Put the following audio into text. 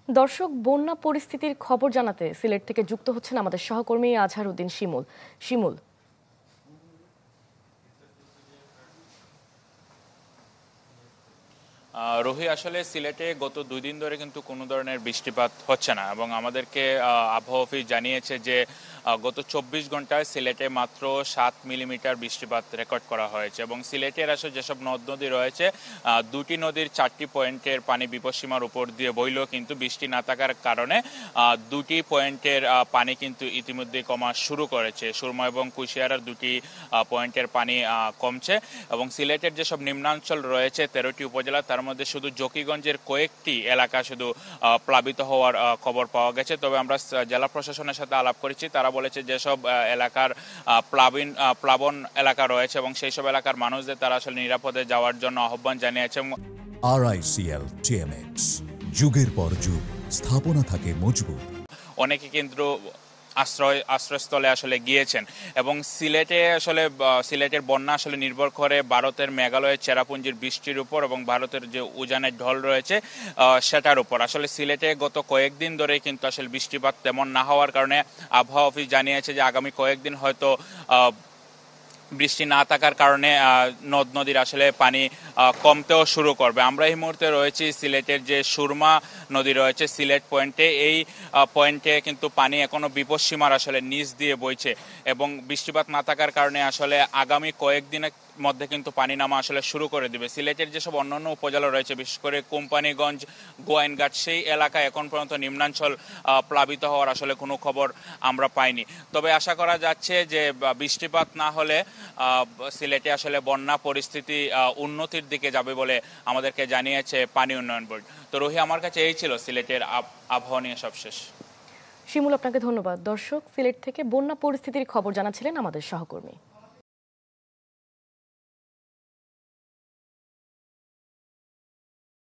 দর্শক, বন্যা পরিস্থিতির খবর জানাতে সিলেট থেকে যুক্ত হচ্ছেন আমাদের সহকর্মী আজহার উদ্দিন শিমুল। শিমুল, রোহি, আসলে সিলেটে গত 2 দিন ধরে কিন্তু কোনো ধরনের বৃষ্টিপাত হচ্ছে না এবং আমাদেরকে আবহাওয়া অফিস জানিয়েছে যে গত 24 ঘন্টায় সিলেটে মাত্র 7 মিলিমিটার বৃষ্টিপাত রেকর্ড করা হয়েছে এবং সিলেটের আসলে যেসব নদ নদী রয়েছে, 2টি নদীর 4টি পয়েন্টের পানি বিপদসীমার উপর দিয়ে বইলেও কিন্তু বৃষ্টি না থাকার কারণে 2টি পয়েন্টের পানি কিন্তু ইতিমধ্যে কমা শুরু করেছে। সুরমা এবং কুশিয়ারার 2টি পয়েন্টের পানি কমছে এবং সিলেটের যেসব নিম্নাঞ্চল রয়েছে 13টি উপজেলা, তার মধ্যে শুধু জকিগঞ্জের কয়েকটি এলাকা শুধু প্লাবিত হওয়ার খবর পাওয়া গেছে। তবে আমরা জেলা প্রশাসনের সাথে আলাপ করেছি, তারা বলেছে যেসব এলাকার প্লাবন এলাকা রয়েছে এবং সেই সব এলাকার মানুষদের তারা আসলে নিরাপদে যাওয়ার জন্য আহ্বান জানিয়েছে। RICL TMX, যুগের পর যুগ স্থাপনা থাকে মজবুত। অনেকে কিন্তু আশ্রয়স্থলে আসলে গিয়েছেন এবং সিলেটের বন্যা আসলে নির্ভর করে ভারতের মেঘালয়ের চেরাপুঞ্জির বৃষ্টির উপর এবং ভারতের যে উজানের ঢল রয়েছে সেটার উপর। আসলে সিলেটে গত কয়েকদিন ধরে কিন্তু আসলে বৃষ্টিপাত তেমন না হওয়ার কারণে আবহাওয়া অফিস জানিয়েছে যে আগামী কয়েকদিন হয়তো বৃষ্টি না থাকার কারণে নদ নদীর আসলে পানি কমতেও শুরু করবে। আমরা এই মুহূর্তে রয়েছি সিলেটের যে সুরমা নদী রয়েছে সিলেট পয়েন্টে। এই পয়েন্টে কিন্তু পানি এখনো বিপদসীমার আসলে নিচ দিয়ে বইছে এবং বৃষ্টিপাত না থাকার কারণে আসলে আগামী কয়েকদিনের মধ্যে কিন্তু পানি নামা আসলে শুরু করে দিবে। সিলেটের যেসব অন্যান্য উপজেলা রয়েছে, বিশেষ করে কোম্পানিগঞ্জ, গোয়াইনঘাট, সেই এলাকায় এখন পর্যন্ত নিম্নাঞ্চল প্লাবিত হওয়ার আসলে কোনো খবর আমরা পাইনি। তবে আশা করা যাচ্ছে যে বৃষ্টিপাত না হলে সিলেটে আসলে বন্যা পরিস্থিতি উন্নতির দিকে যাবে বলে আমাদেরকে জানিয়েছে পানি উন্নয়ন বোর্ড। তো রোহি, আমার কাছে এই ছিল সিলেটের আবহাওয়া নিয়ে সবশেষ। শিমুল, আপনাকে ধন্যবাদ। দর্শক, সিলেট থেকে বন্যা পরিস্থিতির খবর জানাচ্ছিলেন আমাদের সহকর্মী।